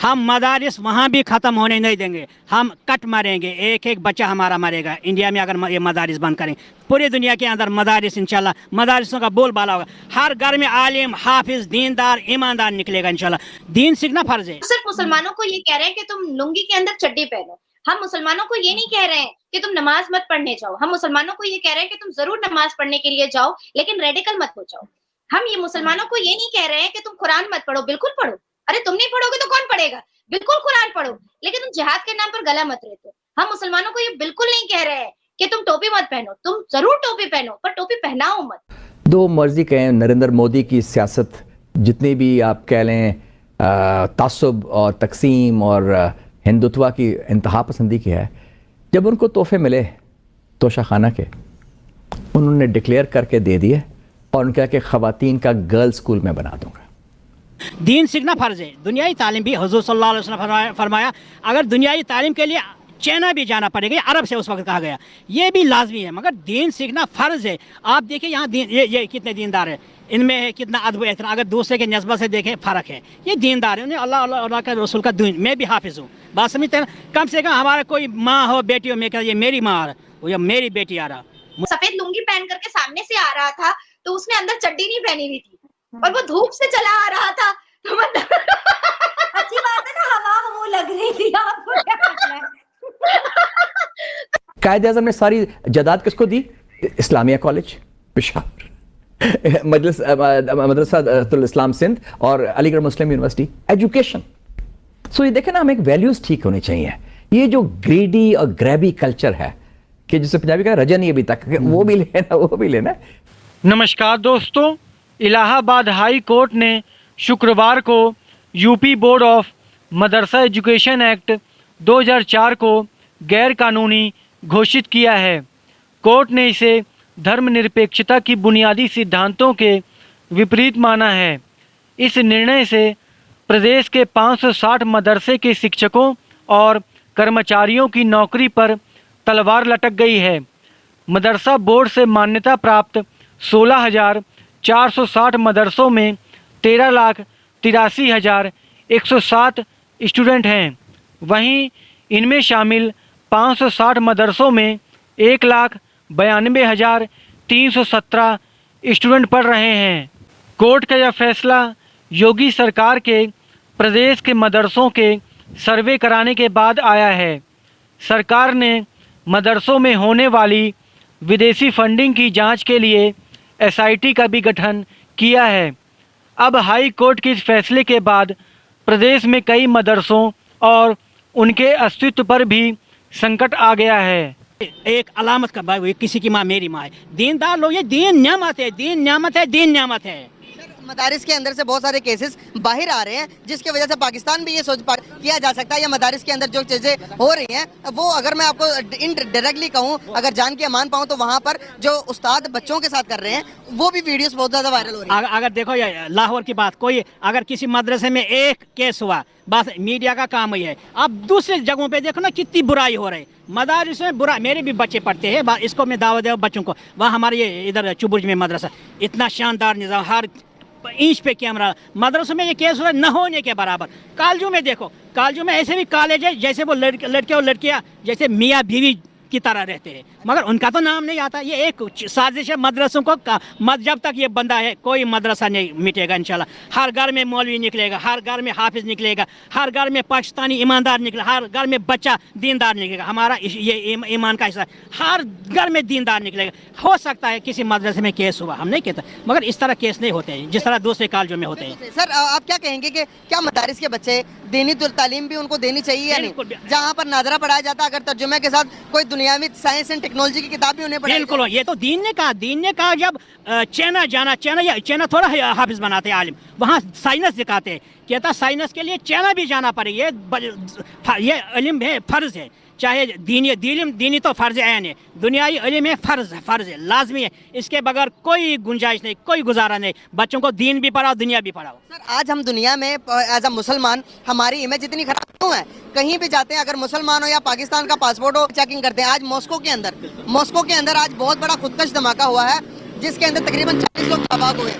हम मदारिस वहाँ भी ख़त्म होने नहीं देंगे, हम कट मारेंगे, एक एक बच्चा हमारा मरेगा इंडिया में अगर ये मदारिस बंद करें। पूरी दुनिया के अंदर मदारिस इंशाल्लाह, मदारिसों का बोलबाला होगा, हर घर में आलिम हाफिज दीनदार ईमानदार निकलेगा इंशाल्लाह। दीन सीखना फर्ज है। सिर्फ मुसलमानों को ये कह रहे हैं कि तुम लुंगी के अंदर चड्डी पहनो, हम मुसलमानों को ये नहीं कह रहे हैं कि तुम नमाज मत पढ़ने जाओ, हम मुसलमानों को ये कह रहे हैं कि तुम जरूर नमाज पढ़ने के लिए जाओ लेकिन रेडिकल मत हो जाओ। हम ये मुसलमानों को ये नहीं कह रहे हैं कि तुम कुरान मत पढ़ो, बिल्कुल पढ़ो, अरे तुम नहीं पढ़ोगे तो कौन पढ़ेगा, बिल्कुल कुरान पढ़ो, लेकिन तुम जिहाद के नाम पर गला मत रेतो। हम मुसलमानों को ये बिल्कुल नहीं कह रहे हैं कि तुम टोपी मत पहनो, तुम जरूर टोपी पहनो पर टोपी पहनाओ मत। दो मर्जी कहें, नरेंद्र मोदी की सियासत जितनी भी आप कह लें तासुब और तकसीम और हिंदुत्व की इंतहा पसंदी की है, जब उनको तोहफे मिले तोशाखाना के, उन्होंने डिक्लेयर करके दे दिए और उनका कि ख़वातीन का गर्ल्स स्कूल में बना दूंगा। दीन सीखना फ़र्ज़ है। दुनियाई तालीम भी हुज़ूर सल्लल्लाहु अलैहि वसल्लम ने फरमाया, अगर दुनियाई तालीम के लिए चाइना भी जाना पड़ेगा, अरब से उस वक्त कहा गया, ये भी लाजमी है, मगर दीन सीखना फ़र्ज़ है। आप देखिए यहाँ दीन, ये कितने दीनदार है, इनमें है कितना अदब एहतराम, अगर दूसरे के नस्बत से देखें फ़र्क है, ये दीनदार है, उन्हें अल्लाह के रसूल का दीन। मैं भी हाफिज़ हूँ, बात समझते हैं ना, कम से कम हमारा कोई माँ हो बेटी हो, मैं कहता ये मेरी माँ है, वो मेरी बेटी आ रहा। सफेद लुंगी पहन करके सामने से आ रहा था तो उसने अंदर चड्डी नहीं पहनी हुई थी और वो धूप से चला आ रहा था तो अच्छी बात है ना, हवा वो लग रही थी आपको क्या करना है? कायद आज़म ने सारी जायदाद किसको दी? इस्लामिया कॉलेज पेशावर, मदरसा इस्लाम सिंध और अलीगढ़ मुस्लिम यूनिवर्सिटी, एजुकेशन। सो ये देखें ना, हमें एक वैल्यूज ठीक होनी चाहिए। ये जो ग्रेडी और ग्रैबी कल्चर है कि जिसे पंजाबी का रजा नहीं अभी तक, वो भी लेना वो भी लेना। नमस्कार दोस्तों, इलाहाबाद हाई कोर्ट ने शुक्रवार को यूपी बोर्ड ऑफ मदरसा एजुकेशन एक्ट 2004 को गैर कानूनी घोषित किया है। कोर्ट ने इसे धर्मनिरपेक्षता की बुनियादी सिद्धांतों के विपरीत माना है। इस निर्णय से प्रदेश के 560 मदरसे के शिक्षकों और कर्मचारियों की नौकरी पर तलवार लटक गई है। मदरसा बोर्ड से मान्यता प्राप्त 16,460 मदरसों में 13,83,107 स्टूडेंट हैं। वहीं इनमें शामिल 560 मदरसों में 1,92,317 स्टूडेंट पढ़ रहे हैं। कोर्ट का यह फैसला योगी सरकार के प्रदेश के मदरसों के सर्वे कराने के बाद आया है। सरकार ने मदरसों में होने वाली विदेशी फंडिंग की जांच के लिए एसआईटी का भी गठन किया है। अब हाई कोर्ट के इस फैसले के बाद प्रदेश में कई मदरसों और उनके अस्तित्व पर भी संकट आ गया है। एक अलामत का भाई, किसी की माँ मेरी माँ है, दीनदार लोग, ये दीन न्यामत है, दीन न्यामत है, दीन न्यामत है। मदारिस के अंदर से बहुत सारे केसेस बाहर आ रहे हैं जिसकी वजह से पाकिस्तान भी ये सोच किया जा सकता है या मदारिस के अंदर जो चीज़ें हो रही हैं वो, अगर मैं आपको डायरेक्टली कहूँ, अगर जान के मान पाऊँ, तो वहाँ पर जो उस्ताद बच्चों के साथ कर रहे हैं वो भी वीडियोस बहुत ज़्यादा वायरल हो रही है। अगर देखो ये लाहौर की बात, कोई अगर किसी मदरसे में एक केस हुआ, बस मीडिया का काम ही है। अब दूसरे जगहों पे देखो ना कितनी बुराई हो रही, मदारिस में बुरा, मेरे भी बच्चे पढ़ते हैं, इसको मैं दावत दे बच्चों को, वहाँ हमारे ये इधर चुबुर्ज में मदरसा, इतना शानदार निज़ाम, हर इंच पे कैमरा, मदरसों में ये केस हुआ न होने के बराबर। कालजू में देखो, कालजू में ऐसे भी कॉलेज है जैसे वो लड़के और लड़कियां जैसे मियाँ बीवी की तरह रहते हैं, मगर उनका तो नाम नहीं आता। ये एक साजिश है मदरसों को, जब तक ये बंदा है कोई मदरसा नहीं मिटेगा इंशाल्लाह। हर घर में मौलवी निकलेगा, हर घर में हाफिज निकलेगा, हर घर में पाकिस्तानी ईमानदार निकलेगा, हर घर में बच्चा दीनदार निकलेगा। हमारा ये ईमान का हिस्सा, हर घर में दीनदार निकलेगा। हो सकता है किसी मदरसे में केस हुआ, हम नहीं कहते, मगर इस तरह केस नहीं होते हैं जिस तरह दूसरे कॉलेजों में होते हैं। सर आप क्या कहेंगे कि क्या मदारिस के बच्चे दीनी तालीम भी उनको देनी चाहिए या नहीं? जहाँ पर नाजरा पढ़ाया जाता है, अगर तर्जुमे के साथ कोई दुनियावी साइंस एंड टेक्नोलॉजी की किताब भी उन्हें पढ़ाई बिल्कुल, ये तो दीन ने कहा जब चाइना जाना, चाइना थोड़ा हाफिज बनाते हैं आलिम, वहाँ साइंस सिखाते हैं, कहता साइंस के लिए चाइना भी जाना पड़ेगा, ये इल्म है, फर्ज है, चाहे दीनी तो फ़र्ज ऐन है, दुनियाई इल्म है, फ़र्ज है, लाजमी है, इसके बगैर कोई गुंजाइश नहीं, कोई गुजारा नहीं। बच्चों को दीन भी पढ़ाओ, दुनिया भी पढ़ाओ। सर आज हम दुनिया में एज अ मुसलमान हमारी इमेज इतनी खराब क्यों है? कहीं भी जाते हैं, अगर मुसलमान हो या पाकिस्तान का पासपोर्ट हो, चेकिंग करते हैं। आज मॉस्को के अंदर आज बहुत बड़ा खुदकश धमाका हुआ है जिसके अंदर तकरीबन 40 लोग तबाह हुए।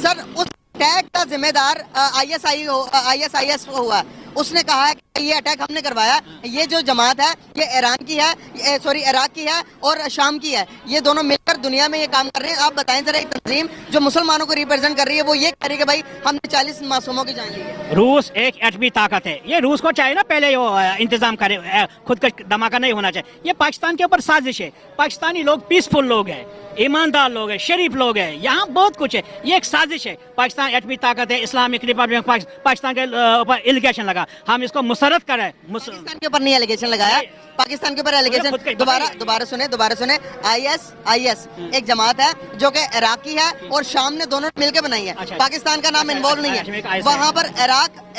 सर उस अटैक का जिम्मेदार ISIS हुआ, उसने कहा है कि ये अटैक हमने करवाया, ये जो जमात है ये ईरान की है, सॉरी इराक की है और शाम की है, ये दोनों मिलकर दुनिया में ये काम कर रहे हैं। आप बताएं जरा, एक तंजीम जो मुसलमानों को रिप्रेजेंट कर रही है वो ये कह रही है कि भाई हमने 40 मासूमों की जान ली है। रूस एक एटमी ताकत है, ये रूस को चाहिए ना पहले वो इंतजाम करे, खुद का धमाका नहीं होना चाहिए। ये पाकिस्तान के ऊपर साजिश है। पाकिस्तानी लोग पीसफुल लोग हैं, ईमानदार लोग हैं, शरीफ लोग हैं, यहाँ बहुत कुछ है। ये एक साजिश है। पाकिस्तान एटमी ताकत है, इस्लामिक रिपब्लिक पाकिस्तान के ऊपर एलिगेशन लगा, हम इसको मुसरत करें। पाकिस्तान के ऊपर नहीं एलिगेशन लगाया, पाकिस्तान के ऊपर एलिगेशन, दोबारा सुने ISIS एक जमात है जो कि इराकी है और शाम ने दोनों मिलकर बनाई है। अच्छा, पाकिस्तान का नाम इन्वॉल्व नहीं है वहाँ पर।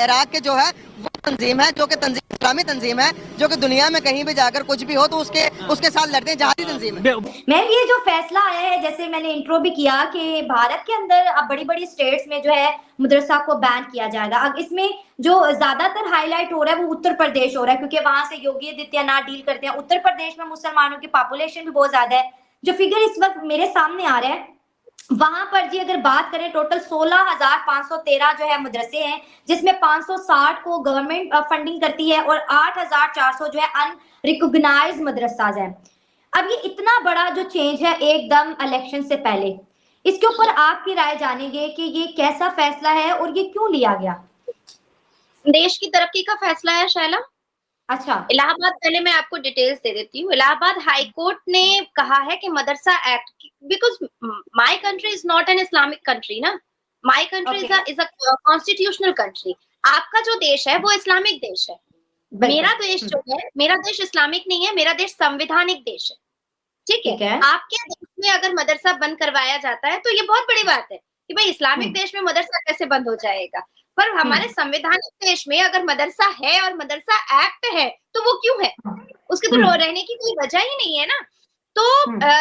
इराक के जो है वो तंजीम है जो कि इस्लामी तंजीम है, जो कि दुनिया में कहीं भी जाकर कुछ भी हो तो उसके साथ लड़ते हैं, जहादी तंजीम है। मैम ये जो फैसला आया है, जैसे मैंने इंट्रो भी किया कि भारत के अंदर अब बड़ी बड़ी स्टेट्स में जो है मदरसा को बैन किया जाएगा। अब इसमें जो ज्यादातर हाईलाइट हो रहा है वो उत्तर प्रदेश हो रहा है, क्योंकि वहां से योगी आदित्यनाथ डील करते हैं। उत्तर प्रदेश में मुसलमानों की पॉपुलेशन भी बहुत ज्यादा है। जो फिगर इस वक्त मेरे सामने आ रहा है वहां पर जी अगर बात करें टोटल 16,513 जो है मदरसे हैं, जिसमें 560 को गवर्नमेंट फंडिंग करती है और 8,400 जो है अनरिकॉग्नाइज्ड मदरसाज हैं। अब ये इतना बड़ा जो चेंज है एकदम इलेक्शन से पहले, इसके ऊपर आपकी राय जानेंगे कि ये कैसा फैसला है और ये क्यों लिया गया? देश की तरक्की का फैसला है शैला। अच्छा, इलाहाबाद, पहले मैं आपको डिटेल्स दे देती हूँ। इलाहाबाद हाई कोर्ट ने कहा है कि मदरसा act, because my country is not an Islamic country ना, my country is a constitutional country. आपका जो देश है वो इस्लामिक देश है, मेरा देश जो है, मेरा देश इस्लामिक नहीं है, मेरा देश संवैधानिक देश है। ठीक है, आपके देश में अगर मदरसा बंद करवाया जाता है तो ये बहुत बड़ी बात है कि भाई इस्लामिक देश में मदरसा कैसे बंद हो जाएगा। पर हमारे संवैधानिक देश में अगर मदरसा है और मदरसा एक्ट है तो वो क्यों है? उसके तो रहने की कोई वजह ही नहीं है ना। तो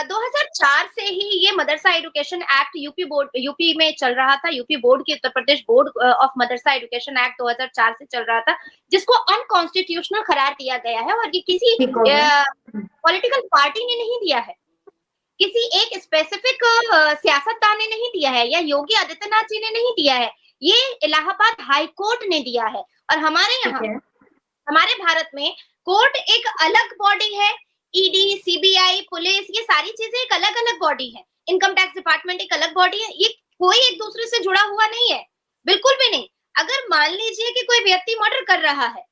2004 से ही ये मदरसा एजुकेशन एक्ट यूपी में चल रहा था। यूपी बोर्ड की, उत्तर प्रदेश बोर्ड ऑफ मदरसा एजुकेशन एक्ट 2004 से चल रहा था, जिसको अनकॉन्स्टिट्यूशनल करार दिया गया है। और ये किसी पॉलिटिकल पार्टी ने नहीं दिया है, किसी एक स्पेसिफिक सियासतदान ने नहीं दिया है, या योगी आदित्यनाथ जी ने नहीं दिया है, ये इलाहाबाद हाई कोर्ट ने दिया है। और हमारे यहाँ, हमारे भारत में कोर्ट एक अलग बॉडी है, ईडी, सीबीआई, पुलिस, ये सारी चीजें एक अलग अलग बॉडी है। इनकम टैक्स डिपार्टमेंट एक अलग बॉडी है। ये कोई एक दूसरे से जुड़ा हुआ नहीं है, बिल्कुल भी नहीं। अगर मान लीजिए कि कोई व्यक्ति मर्डर कर रहा है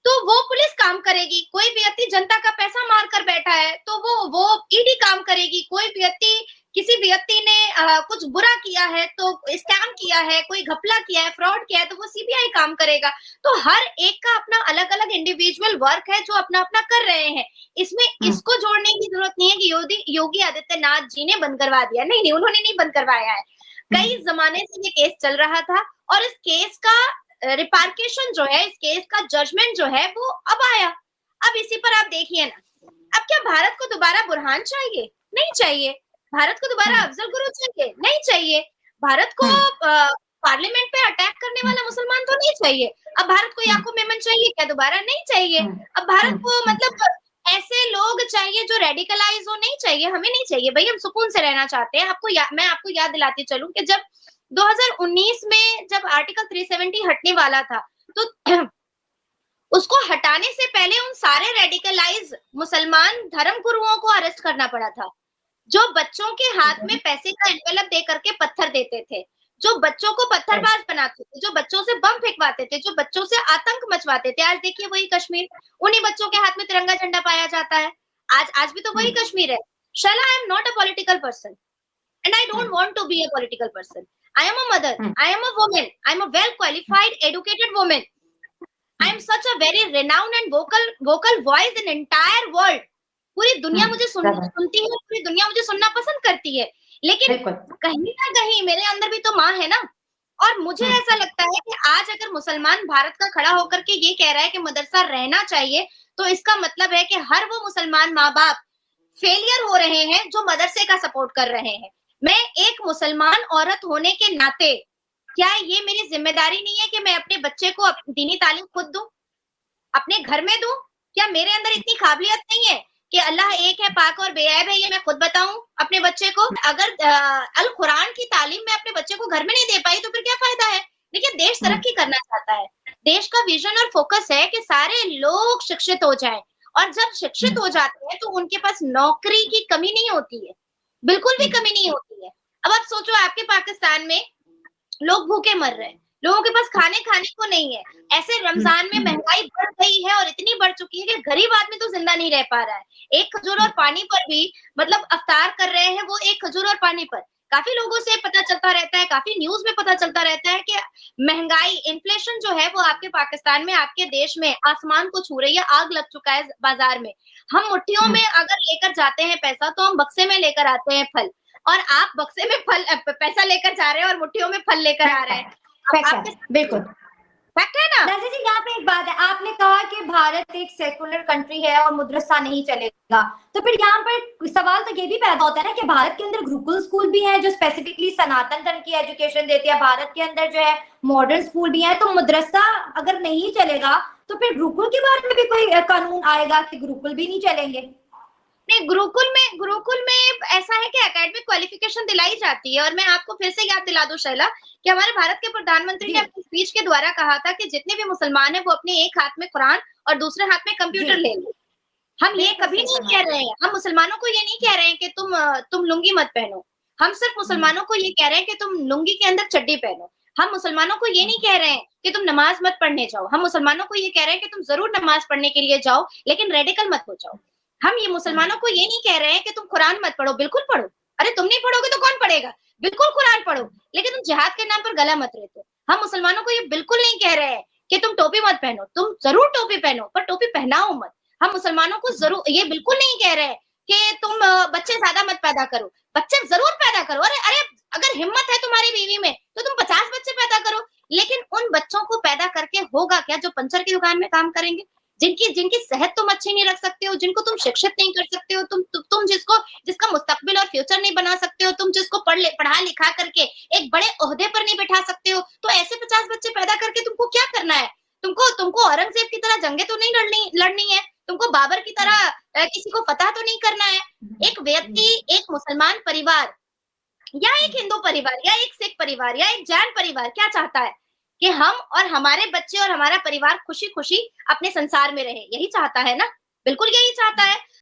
तो वो पुलिस काम करेगी, कोई व्यक्ति जनता का पैसा मार कर बैठा है तो वो ईडी काम करेगी, कोई व्यक्ति, किसी व्यक्ति ने कुछ बुरा किया है तो स्कैम किया है, कोई घपला किया है, फ्रॉड किया है तो वो सीबीआई काम करेगा। तो हर एक का अपना अलग अलग इंडिविजुअल वर्क है जो अपना अपना कर रहे हैं। इसमें इसको जोड़ने की जरूरत नहीं है कि योगी आदित्यनाथ जी ने बंद करवा दिया। नहीं, उन्होंने नहीं बंद करवाया है। कई जमाने से ये केस चल रहा था और इस केस का रिपार्केशन जो है, इस केस का जजमेंट जो है वो अब आया। अब इसी पर आप देखिए ना, अब क्या भारत को दोबारा बुरहान चाहिए? नहीं चाहिए। भारत को दोबारा अफजल गुरु चाहिए? नहीं चाहिए। भारत को पार्लियामेंट पे अटैक करने वाला मुसलमान तो नहीं चाहिए। अब भारत को याकूब मेमन चाहिए क्या दोबारा? नहीं चाहिए। अब भारत को मतलब ऐसे लोग चाहिए जो रेडिकलाइज हो? नहीं चाहिए, हमें नहीं चाहिए भाई, हम सुकून से रहना चाहते हैं। मैं आपको याद दिलाती चलूं कि जब 2019 में जब आर्टिकल 370 हटने वाला था तो उसको हटाने से पहले उन सारे रेडिकलाइज मुसलमान धर्म गुरुओं को अरेस्ट करना पड़ा था, जो बच्चों के हाथ में पैसे का एनवेलप दे करके पत्थर देते थे, जो बच्चों को पत्थरबाज बनाते थे, जो बच्चों से बम फेंकवाते थे, जो बच्चों से आतंक मचवाते थे। आज देखिए वही कश्मीर, उन्हीं बच्चों के हाथ में तिरंगा झंडा पाया जाता है। आज भी तो वही कश्मीर है। Shala, I am not a political person and I don't want to be a political person. I am a mother, I am a woman, I am a well qualified, educated woman. I am such a very renowned and vocal voice in entire world. पूरी दुनिया मुझे सुनती है, पूरी दुनिया मुझे सुनना पसंद करती है, लेकिन कहीं ना कहीं मेरे अंदर भी तो माँ है ना। और मुझे ऐसा लगता है कि आज अगर मुसलमान भारत का खड़ा होकर के ये कह रहा है कि मदरसा रहना चाहिए, तो इसका मतलब है कि हर वो मुसलमान माँ बाप फेलियर हो रहे हैं जो मदरसे का सपोर्ट कर रहे हैं। मैं एक मुसलमान औरत होने के नाते, क्या ये मेरी जिम्मेदारी नहीं है कि मैं अपने बच्चे को दीनी तालीम खुद दूं, अपने घर में दूं? क्या मेरे अंदर इतनी काबिलियत नहीं है कि अल्लाह एक है, पाक और बेऐब है, ये मैं खुद बताऊं अपने बच्चे को? अगर अल कुरान की तालीम मैं अपने बच्चे को घर में नहीं दे पाई तो फिर क्या फायदा है? देखिए देश तरक्की करना चाहता है, देश का विजन और फोकस है कि सारे लोग शिक्षित हो जाएं, और जब शिक्षित हो जाते हैं तो उनके पास नौकरी की कमी नहीं होती है, बिल्कुल भी कमी नहीं होती है। अब आप सोचो, आपके पाकिस्तान में लोग भूखे मर रहे हैं, लोगों के पास खाने को नहीं है, ऐसे रमजान में महंगाई बढ़ गई है और इतनी बढ़ चुकी है कि गरीब आदमी तो जिंदा नहीं रह पा रहा है। एक खजूर और पानी पर भी मतलब अफ्तार कर रहे हैं वो, एक खजूर और पानी पर। काफी लोगों से पता चलता रहता है, काफी न्यूज में पता चलता रहता है कि महंगाई, इन्फ्लेशन जो है वो आपके पाकिस्तान में, आपके देश में आसमान को छू रही है, आग लग चुका है बाजार में। हम मुट्ठियों में अगर लेकर जाते हैं पैसा तो हम बक्से में लेकर आते हैं फल, और आप बक्से में फल पैसा लेकर जा रहे हैं और मुट्ठियों में फल लेकर आ रहे हैं। बिल्कुल फैक्ट है ना। नज़ीर जी, यहाँ पे एक बात है, आपने कहा कि भारत एक सेकुलर कंट्री है और मदरसा नहीं चलेगा, तो फिर यहाँ पर सवाल तो ये भी पैदा होता है ना कि भारत के अंदर गुरुकुल स्कूल भी हैं जो स्पेसिफिकली सनातन धर्म की एजुकेशन देती है, भारत के अंदर जो है मॉडर्न स्कूल भी है, तो मदरसा अगर नहीं चलेगा तो फिर गुरुकुल के बारे में भी कोई कानून आएगा कि गुरुकुल भी नहीं चलेंगे? नहीं, गुरुकुल में ऐसा है कि एकेडमिक क्वालिफिकेशन दिलाई जाती है, और मैं आपको फिर से याद दिला दूं शैला कि हमारे भारत के प्रधानमंत्री ने अपनी स्पीच के द्वारा कहा था कि जितने भी मुसलमान हैं वो अपने एक हाथ में कुरान और दूसरे हाथ में कंप्यूटर ले लें। हम ये कभी नहीं कह रहे हैं, हम मुसलमानों को ये नहीं कह रहे हैं कि तुम लुंगी मत पहनो, हम सिर्फ मुसलमानों को ये कह रहे हैं कि तुम लुंगी के अंदर चड्डी पहनो। हम मुसलमानों को ये नहीं कह रहे हैं कि तुम नमाज मत पढ़ने जाओ, हम मुसलमानों को ये कह रहे हैं कि तुम जरूर नमाज पढ़ने के लिए जाओ लेकिन रेडिकल मत हो जाओ। हम ये मुसलमानों को ये नहीं कह रहे हैं कि तुम कुरान मत पढ़ो, बिल्कुल पढ़ो, अरे तुम नहीं पढ़ोगे तो कौन पढ़ेगा, बिल्कुल कुरान पढ़ो, लेकिन तुम जिहाद के नाम पर गला मत रेतो। हम मुसलमानों को ये बिल्कुल नहीं कह रहे हैं कि तुम टोपी मत पहनो, तुम जरूर टोपी पहनो पर टोपी पहनाओ मत। हम मुसलमानों को जरूर ये बिल्कुल नहीं कह रहे हैं कि तुम बच्चे ज्यादा मत पैदा करो, बच्चे जरूर पैदा करो, अरे अरे अगर हिम्मत है तुम्हारी बीवी में तो तुम 50 बच्चे पैदा करो, लेकिन उन बच्चों को पैदा करके होगा क्या जो पंचर की दुकान में काम करेंगे, जिनकी सेहत तुम अच्छी नहीं रख सकते हो, जिनको तुम शिक्षित नहीं कर सकते हो, तुम जिसका मुस्तकबिल और फ्यूचर नहीं बना सकते हो, तुम जिसको पढ़ा लिखा करके एक बड़े ओहदे पर नहीं बैठा सकते हो, तो ऐसे 50 बच्चे पैदा करके तुमको क्या करना है? तुमको औरंगजेब की तरह जंगे तो नहीं लड़नी है, तुमको बाबर की तरह किसी को फतह तो नहीं करना है। एक व्यक्ति, एक मुसलमान परिवार या एक हिंदू परिवार या एक सिख परिवार या एक जैन परिवार क्या चाहता है कि हम और हमारे बच्चे और हमारा परिवार खुशी खुशी अपने संसार में रहे, यही चाहता है ना, बिल्कुल यही चाहता है।